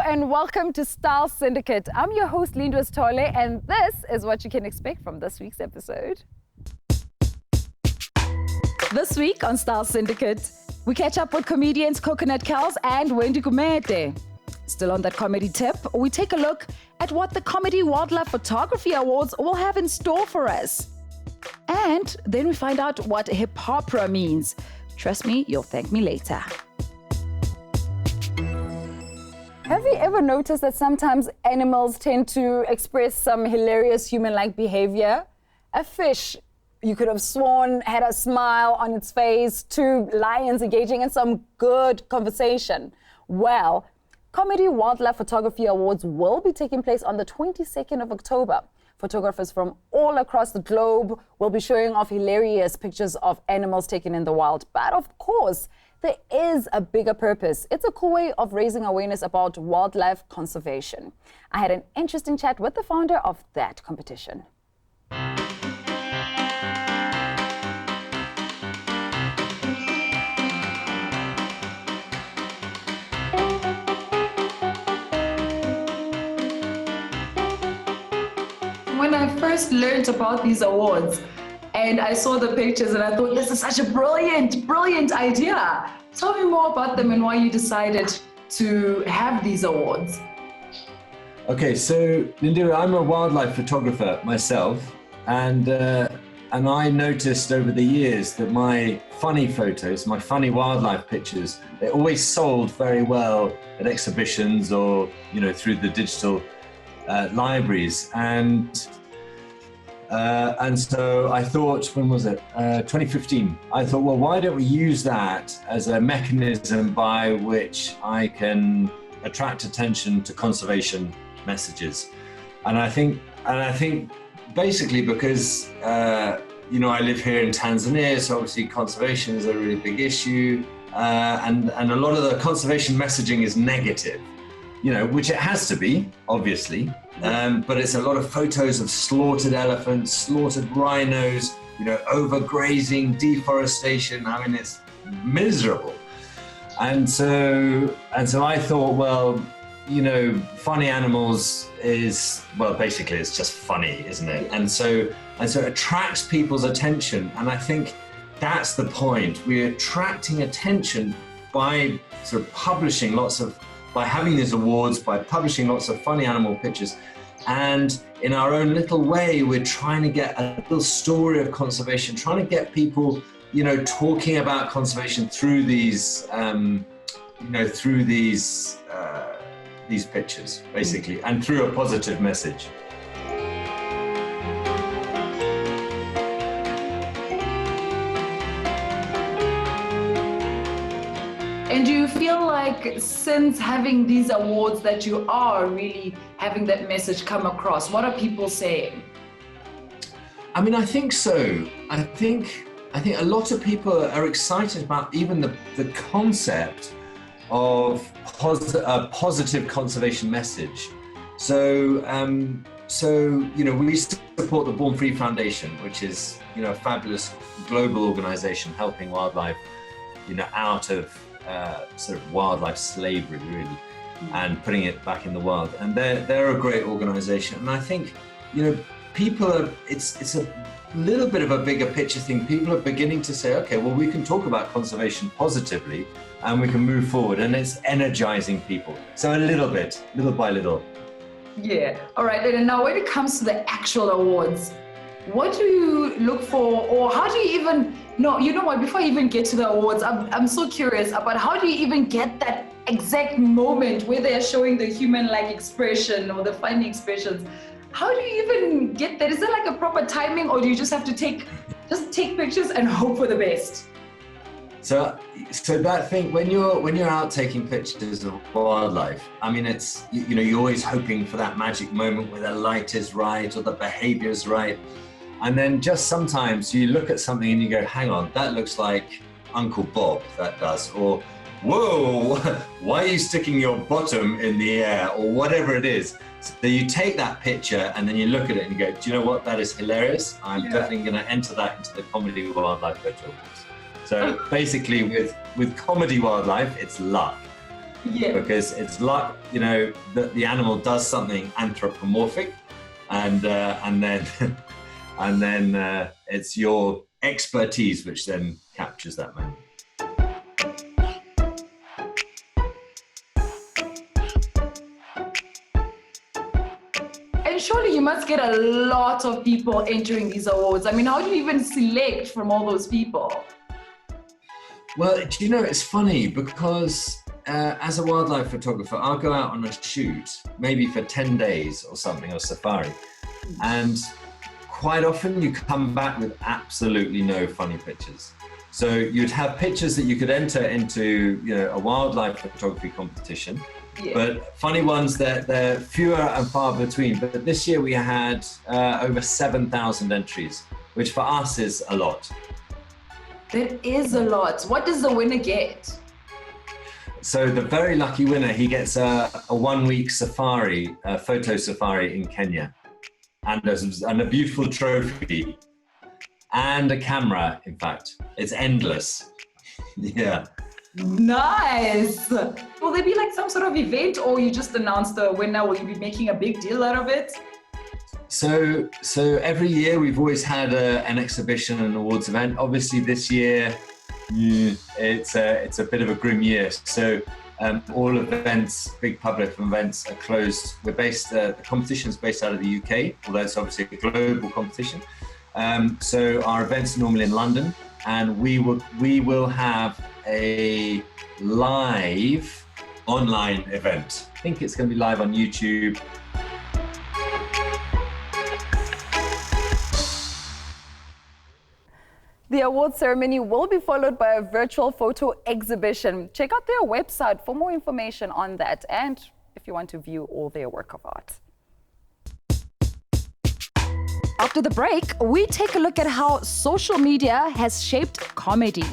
and welcome to Style Syndicate. I'm your host, Lindwas Tole, and this is what you can expect from this week's episode. This week on Style Syndicate, we catch up with comedians Coconut Kells and Wendy Gumede. Still on that comedy tip, we take a look at what the Comedy Wildlife Photography Awards will have in store for us. And then we find out what hip-hopera means. Trust me, you'll thank me later. Have you ever noticed that sometimes animals tend to express some hilarious human-like behavior? A fish, you could have sworn, had a smile on its face, two lions engaging in some good conversation. Well, Comedy Wildlife Photography Awards will be taking place on the 22nd of October. Photographers from all across the globe will be showing off hilarious pictures of animals taken in the wild. But of course, there is a bigger purpose. It's a cool way of raising awareness about wildlife conservation. I had an interesting chat with the founder of that competition. When I first learned about these awards and I saw the pictures and I thought, this is such a brilliant idea. Tell me more about them and why you decided to have these awards. Okay, so Linda, I'm a wildlife photographer myself, and I noticed over the years that my funny photos, my funny wildlife pictures, they always sold very well at exhibitions or, through the digital libraries. And so I thought, when was it? 2015. I thought, well, why don't we use that as a mechanism by which I can attract attention to conservation messages? And I think basically because, I live here in Tanzania, so obviously conservation is a really big issue. And a lot of the conservation messaging is negative, which it has to be, obviously. But it's a lot of photos of slaughtered elephants, slaughtered rhinos, overgrazing, deforestation. I mean, it's miserable. And so I thought, well, funny animals is, well, basically it's just funny, isn't it? And so it attracts people's attention. And I think that's the point. We're attracting attention by sort of by having these awards, by publishing lots of funny animal pictures. And in our own little way, we're trying to get a little story of conservation, trying to get people, talking about conservation through these, these pictures, basically, and through a positive message. And do you feel like since having these awards that you are really having that message come across? What are people saying? I mean, I think so. I think a lot of people are excited about even the concept of a positive conservation message. So, we support the Born Free Foundation, which is, a fabulous global organization helping wildlife, out of sort of wildlife slavery, really, and putting it back in the wild. And they're a great organization. And I think, people are, it's a little bit of a bigger picture thing. People are beginning to say, okay, well, we can talk about conservation positively and we can move forward, and it's energizing people. So little by little. Yeah. All right. And now when it comes to the actual awards, what do you look for, or how do you even, before you even get to the awards, I'm so curious about how do you even get that exact moment where they're showing the human-like expression or the funny expressions? How do you even get that? Is there like a proper timing, or do you just have to take pictures and hope for the best? So that thing, when you're out taking pictures of wildlife, I mean, it's, you're always hoping for that magic moment where the light is right or the behavior is right. And then just sometimes you look at something and you go, hang on, that looks like Uncle Bob, that does. Or, whoa, why are you sticking your bottom in the air? Or whatever it is. So you take that picture and then you look at it and you go, do you know what, that is hilarious. I'm definitely going to enter that into the Comedy Wildlife Photo Awards. So basically with Comedy Wildlife, it's luck. Yeah. Because it's like, you know, the animal does something anthropomorphic, and then and then it's your expertise which then captures that moment. And surely you must get a lot of people entering these awards. I mean, how do you even select from all those people? Well, do you know, it's funny because as a wildlife photographer, I'll go out on a shoot, maybe for 10 days or something, or safari. And quite often you come back with absolutely no funny pictures. So you'd have pictures that you could enter into, you know, a wildlife photography competition. Yeah. But funny ones, they're fewer and far between. But this year we had over 7,000 entries, which for us is a lot. That is a lot. What does the winner get? So the very lucky winner, he gets a 1 week safari, a photo safari in Kenya, and a beautiful trophy, and a camera. In fact, it's endless. Yeah. Nice. Will there be like some sort of event, or you just announce the winner? Will you be making a big deal out of it? So every year we've always had an exhibition and awards event. Obviously this year, it's a bit of a grim year. So all events, big public events, are closed. The competition is based out of the UK, although it's obviously a global competition. So our events are normally in London, and we will have a live online event. I think it's going to be live on YouTube. The award ceremony will be followed by a virtual photo exhibition. Check out their website for more information on that, and if you want to view all their work of art. After the break, we take a look at how social media has shaped comedy.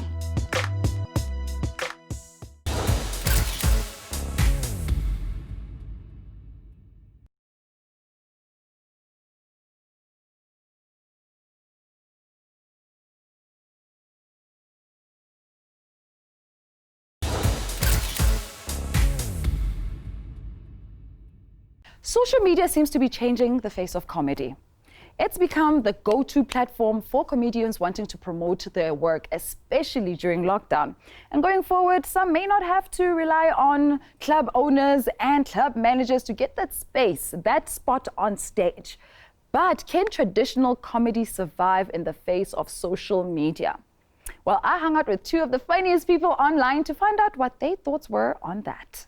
Social media seems to be changing the face of comedy. It's become the go-to platform for comedians wanting to promote their work, especially during lockdown. And going forward, some may not have to rely on club owners and club managers to get that space, that spot on stage. But can traditional comedy survive in the face of social media? Well, I hung out with two of the funniest people online to find out what their thoughts were on that.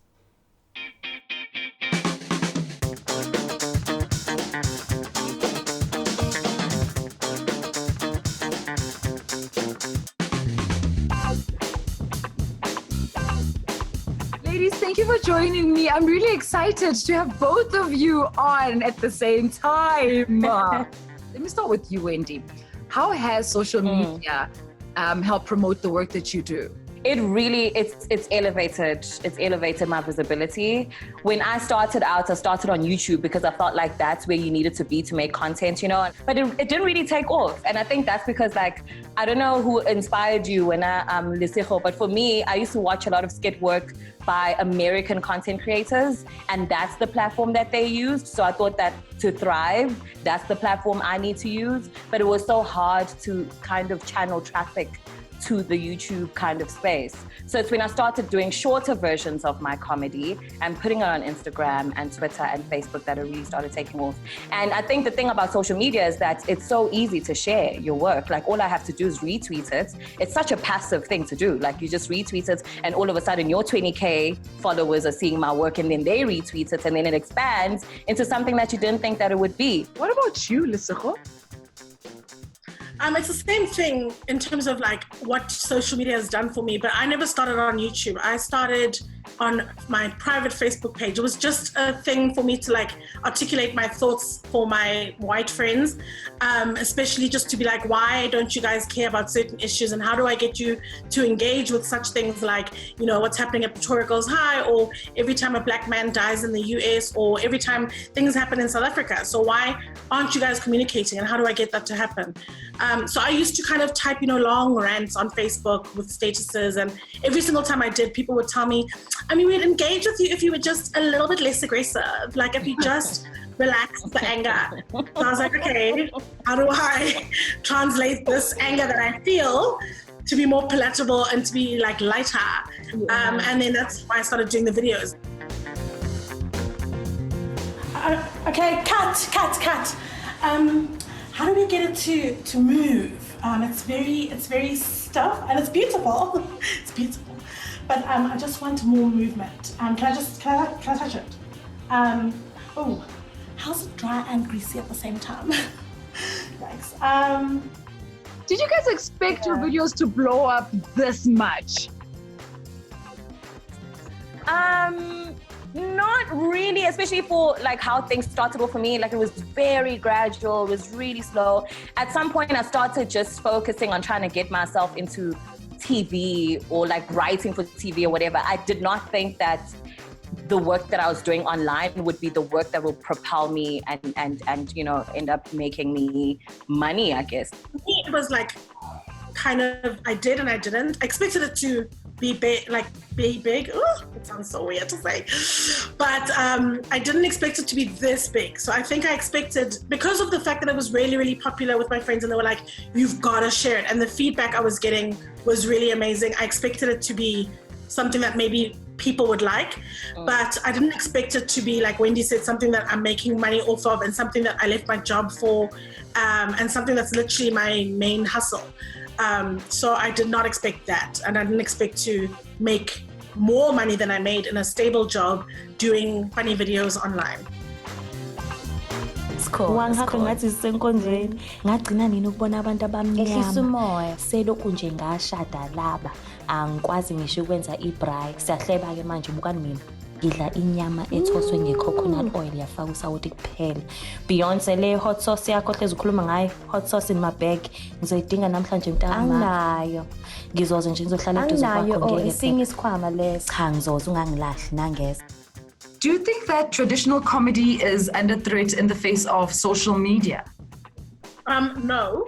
Ladies, thank you for joining me. I'm really excited to have both of you on at the same time. Let me start with you, Wendy. How has social media helped promote the work that you do? It really, it's elevated my visibility. When I started out, I started on YouTube because I felt like that's where you needed to be to make content, you know, but it didn't really take off. And I think that's because, like, I don't know who inspired you when Lesego, but for me, I used to watch a lot of skit work by American content creators, and that's the platform that they used. So I thought that to thrive, that's the platform I need to use. But it was so hard to kind of channel traffic to the YouTube kind of space. So it's when I started doing shorter versions of my comedy and putting it on Instagram and Twitter and Facebook that it really started taking off. And I think the thing about social media is that it's so easy to share your work. Like, all I have to do is retweet it. It's such a passive thing to do. Like, you just retweet it and all of a sudden your 20K followers are seeing my work, and then they retweet it, and then it expands into something that you didn't think that it would be. What about you, Lesego? It's the same thing in terms of like what social media has done for me, but I never started on YouTube. I started on my private Facebook page. It was just a thing for me to like articulate my thoughts for my white friends, especially just to be like, why don't you guys care about certain issues, and how do I get you to engage with such things like, you know, what's happening at Pretoria Girls High, or every time a black man dies in the US, or every time things happen in South Africa. So why aren't you guys communicating, and how do I get that to happen? So I used to kind of type, you know, long rants on Facebook with statuses, and every single time I did, people would tell me, I mean, we'd engage with you if you were just a little bit less aggressive. Like if you just relaxed the anger. So I was like, okay, how do I translate this anger that I feel to be more palatable and to be like lighter? And then that's why I started doing the videos. Okay, cut. How do we get it to move? It's very stiff and it's beautiful. It's beautiful, but I just want more movement. Can I touch it? Oh, how's it dry and greasy at the same time? Thanks. Did you guys expect your videos to blow up this much? Not really, especially for like how things started off for me. Like it was very gradual, it was really slow. At some point I started just focusing on trying to get myself into TV or like writing for TV or whatever. I did not think that the work that I was doing online would be the work that will propel me and you know, end up making me money, I guess. It was like kind of, I did and I didn't. I expected it to be big, Oh, it sounds so weird to say. But I didn't expect it to be this big. So I think I expected, because of the fact that it was really, really popular with my friends and they were like, you've got to share it. And the feedback I was getting was really amazing. I expected it to be something that maybe people would like, but I didn't expect it to be, like Wendy said, something that I'm making money off of and something that I left my job for, and something that's literally my main hustle. So I did not expect that, and I didn't expect to make more money than I made in a stable job doing funny videos online. Wangihambe ngathi sisenkondlweni ngagcina nini ukubona abantu abamnyama selokhu nje ngashada laba angikwazi ngisho ukwenza ibrayi siyahleba ke manje bukani mina ngidla inyama ethoswe ngecoconut oil yafaka usawoti kuphela. Beyonce le hot sauce yakho hlezi ukhuluma ngayo, hot sauce in my bag ngizoyidinga namhlanje mntana anginayo ngizoze nje ngizohlala eduze kwakho ngeke isinga isikhwama leso cha ngizoze ungangilahli nangeza. Do you think that traditional comedy is under threat in the face of social media? No,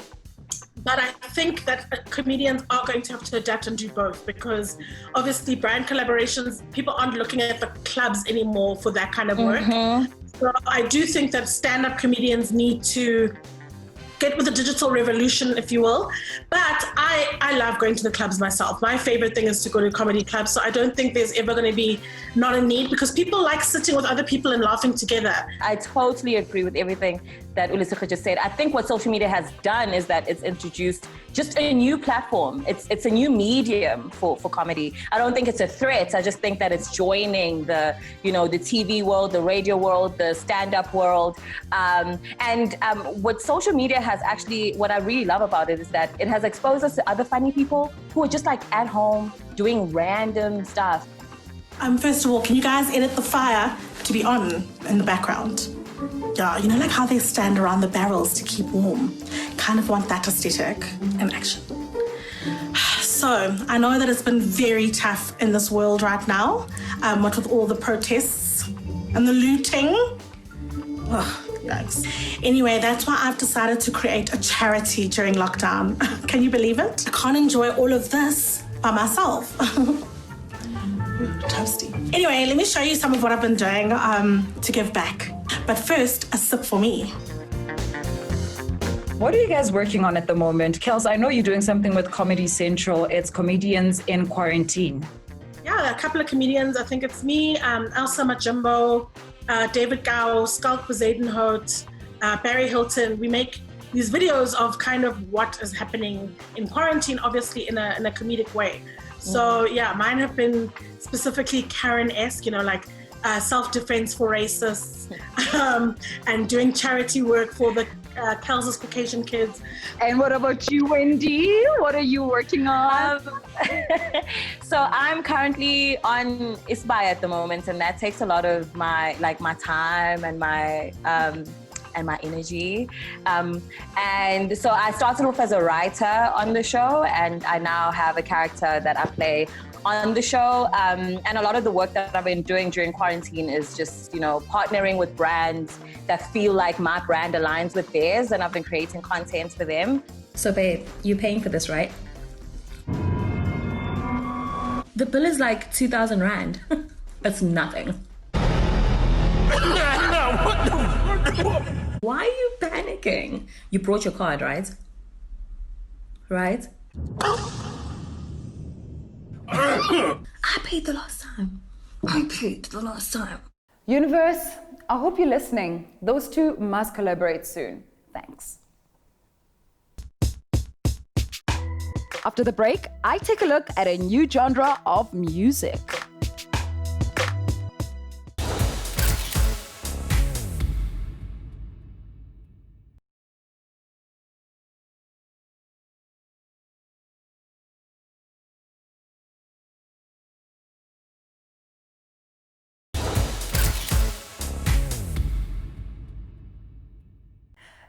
but I think that comedians are going to have to adapt and do both, because obviously brand collaborations, people aren't looking at the clubs anymore for that kind of work. So I do think that stand-up comedians need to get with the digital revolution, if you will. But I love going to the clubs myself. My favorite thing is to go to comedy clubs. So I don't think there's ever going to be not a need, because people like sitting with other people and laughing together. I totally agree with everything that Ulisika just said. I think what social media has done is that it's introduced just a new platform. It's a new medium for comedy. I don't think it's a threat. I just think that it's joining the, you know, the TV world, the radio world, the stand-up world. What social media has actually, what I really love about it is that it has exposed us to other funny people who are just like at home doing random stuff. First of all, can you guys edit the fire to be on in the background? Yeah, you know, like how they stand around the barrels to keep warm. Kind of want that aesthetic in action. So I know that it's been very tough in this world right now, what with all the protests and the looting. Ugh, yikes. Anyway, that's why I've decided to create a charity during lockdown. Can you believe it? I can't enjoy all of this by myself. Toasty. Anyway, let me show you some of what I've been doing to give back. But first, a sip for me. What are you guys working on at the moment? Kels, I know you're doing something with Comedy Central. It's Comedians in Quarantine. Yeah, a couple of comedians. I think it's me, Elsa Majimbo, David Gao, Skalk Bezadenhout, Barry Hilton. We make these videos of kind of what is happening in quarantine, obviously in a comedic way. So yeah, mine have been specifically Karen-esque, you know, like self-defense for racists, and doing charity work for the Kels's Caucasian kids. And what about you, Wendy? What are you working on? So I'm currently on ISBAI at the moment, and that takes a lot of my time and my energy. And so I started off as a writer on the show, and I now have a character that I play on the show. And a lot of the work that I've been doing during quarantine is just, you know, partnering with brands that feel like my brand aligns with theirs, and I've been creating content for them. So babe, you're paying for this, right? The bill is like 2,000 Rand. That's nothing. Why are you panicking? You brought your card, right? Right? I paid the last time. Universe, I hope you're listening. Those two must collaborate soon. Thanks. After the break, I take a look at a new genre of music.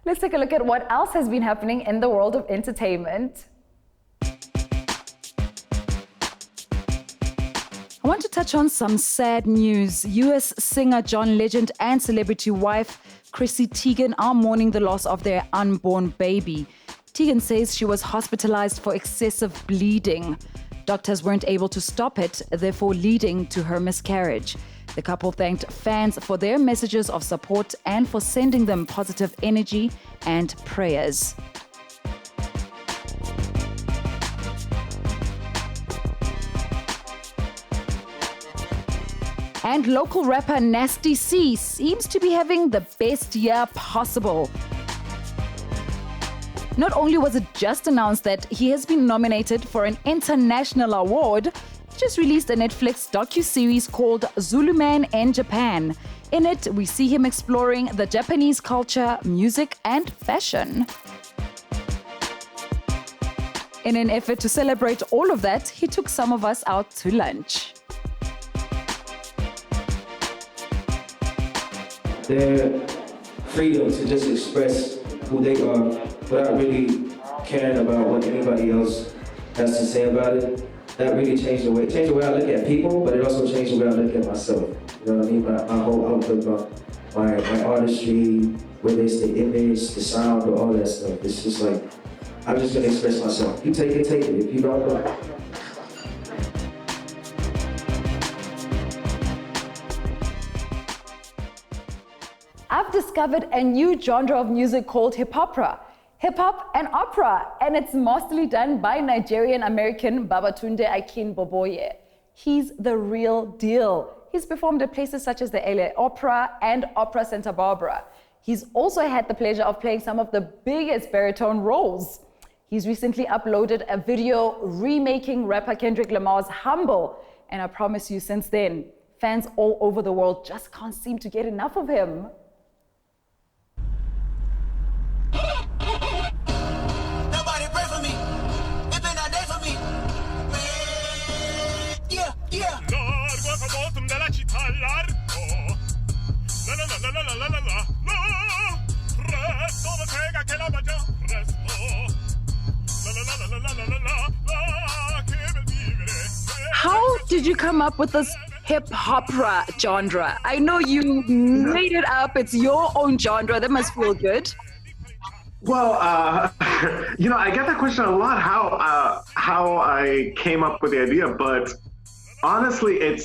Let's take a look at what else has been happening in the world of entertainment. I want to touch on some sad news. US singer John Legend and celebrity wife Chrissy Teigen are mourning the loss of their unborn baby. Teigen says she was hospitalized for excessive bleeding. Doctors weren't able to stop it, therefore leading to her miscarriage. The couple thanked fans for their messages of support and for sending them positive energy and prayers. And local rapper Nasty C seems to be having the best year possible. Not only was it just announced that he has been nominated for an international award, he just released a Netflix docu-series called Zulu Man in Japan. In it, we see him exploring the Japanese culture, music, and fashion. In an effort to celebrate all of that, he took some of us out to lunch. Their freedom to just express who they are without really caring about what anybody else has to say about it. That really changed the way I look at people, but it also changed the way I look at myself. You know what I mean? My whole outlook about my artistry, whether it's the image, the sound, or all that stuff. It's just like, I'm just gonna express myself. You take it, take it. If you don't, I've discovered a new genre of music called hip-opera. Hip-hop and opera, and it's mostly done by Nigerian-American Babatunde Akin Boboye. He's the real deal. He's performed at places such as the LA Opera and Opera Santa Barbara. He's also had the pleasure of playing some of the biggest baritone roles. He's recently uploaded a video remaking rapper Kendrick Lamar's Humble, and I promise you since then, fans all over the world just can't seem to get enough of him. Nobody pray for me. It been a day for me. Yeah, yeah. Largo al bottom della città largo. La la la la la la la la la. Presto mi pega che la mangia presto. La la la la la la la la la. Che bel vivere. How did you come up with this hip-opera genre? I know you made it up. It's your own genre. That must feel good. Well, I get that question a lot, how I came up with the idea, but honestly, it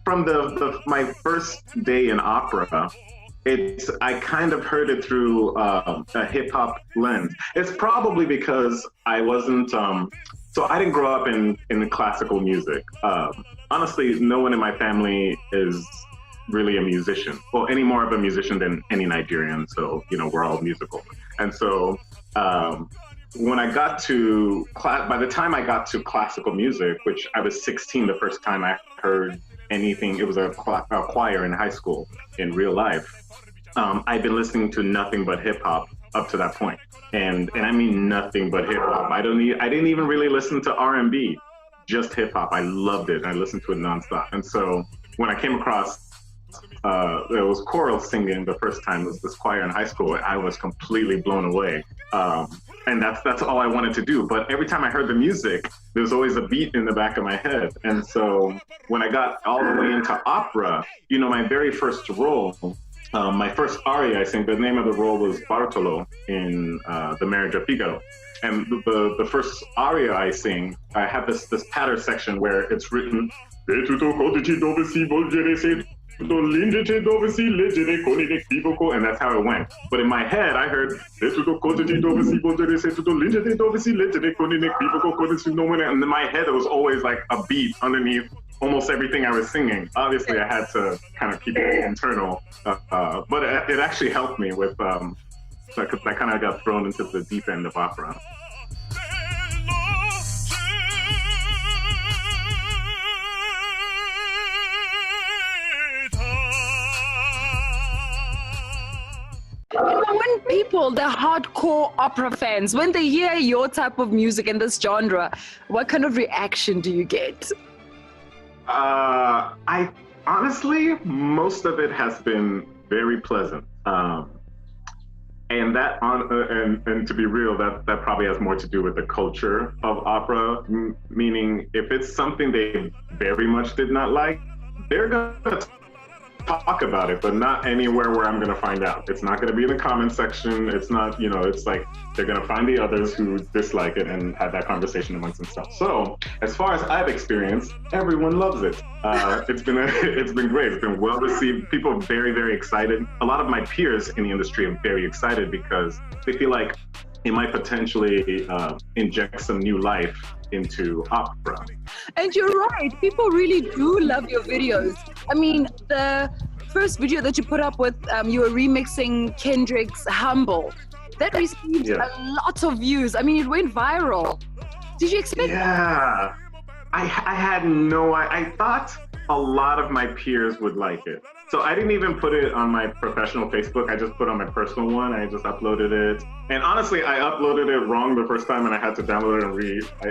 from my first day in opera, I kind of heard it through a hip hop lens. It's probably because I wasn't, so I didn't grow up in classical music. Honestly, no one in my family is really a musician. Well, any more of a musician than any Nigerian. So, we're all musical. And so when I got to by the time I got to classical music, which I was 16 the first time I heard anything, it was a choir in high school in real life. I'd been listening to nothing but hip hop up to that point. And I mean nothing but hip hop. I didn't even really listen to R&B, just hip hop. I loved it. I listened to it nonstop. And so when I came across there was choral singing the first time. It was this choir in high school. I was completely blown away. And that's all I wanted to do. But every time I heard the music, there was always a beat in the back of my head. And so when I got all the way into opera, my very first role my first aria I sang, the name of the role was Bartolo in The Marriage of Figaro. And the first aria I sing, I have this patter section where it's written, and that's how it went. But in my head, I heard, and in my head, it was always like a beat underneath almost everything I was singing. Obviously, I had to kind of keep it internal, but it actually helped me with, because I kind of got thrown into the deep end of opera. When people, the hardcore opera fans, when they hear your type of music in this genre, what kind of reaction do you get? I honestly, most of it has been very pleasant. And that and to be real, that probably has more to do with the culture of opera. Meaning, if it's something they very much did not like, they're gonna talk about it, but not anywhere where I'm gonna find out. It's not gonna be in the comment section. It's not, it's like they're gonna find the others who dislike it and have that conversation amongst themselves. So, as far as I've experienced, everyone loves it. It's been great. It's been well received. People are very, very excited. A lot of my peers in the industry are very excited because they feel like it might potentially inject some new life into opera. And you're right, people really do love your videos. I mean, the first video that you put up with, you were remixing Kendrick's Humble. That received a lot of views. I mean, it went viral. Did you expect that? Yeah, I had I thought a lot of my peers would like it. So I didn't even put it on my professional Facebook. I just put it on my personal one. I just uploaded it. And honestly, I uploaded it wrong the first time and I had to download it and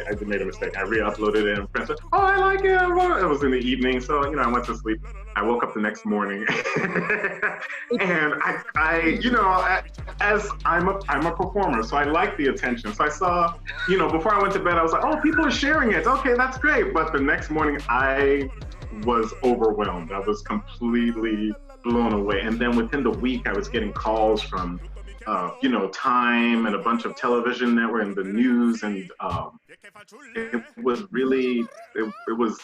I made a mistake. I re-uploaded it and pressed it. Oh, I like it. It was in the evening. So, I went to sleep. I woke up the next morning and as I'm a performer, so I like the attention. So I saw, before I went to bed, I was like, oh, people are sharing it. Okay, that's great. But the next morning I was overwhelmed. I was completely blown away. And then within the week, I was getting calls from, Time and a bunch of television network and the news. And it was really, it was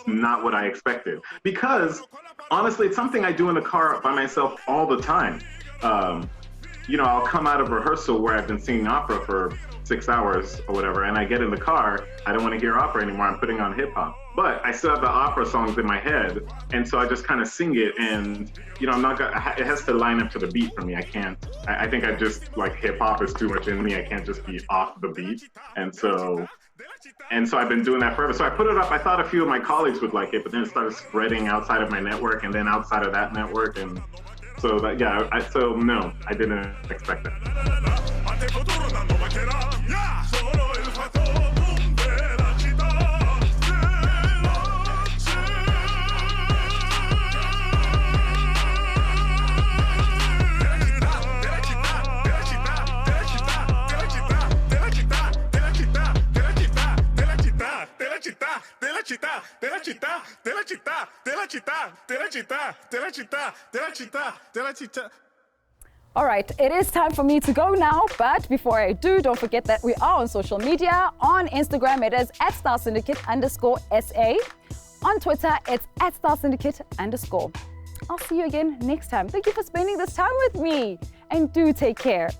not what I expected. Because honestly, it's something I do in the car by myself all the time. I'll come out of rehearsal where I've been singing opera for 6 hours or whatever, and I get in the car, I don't want to hear opera anymore, I'm putting on hip hop. But I still have the opera songs in my head, and so I just kind of sing it, and I'm not gonna, it has to line up to the beat for me. I think I just, like, hip hop is too much in me, I can't just be off the beat. And so I've been doing that forever. So I put it up, I thought a few of my colleagues would like it, but then it started spreading outside of my network, and then outside of that network, and so that, no, I didn't expect that. All right, it is time for me to go now, but before I do, don't forget that we are on social media. On Instagram, it is @StarSyndicate_SA. On Twitter, it's @StarSyndicate_. I'll see you again next time. Thank you for spending this time with me, and do take care.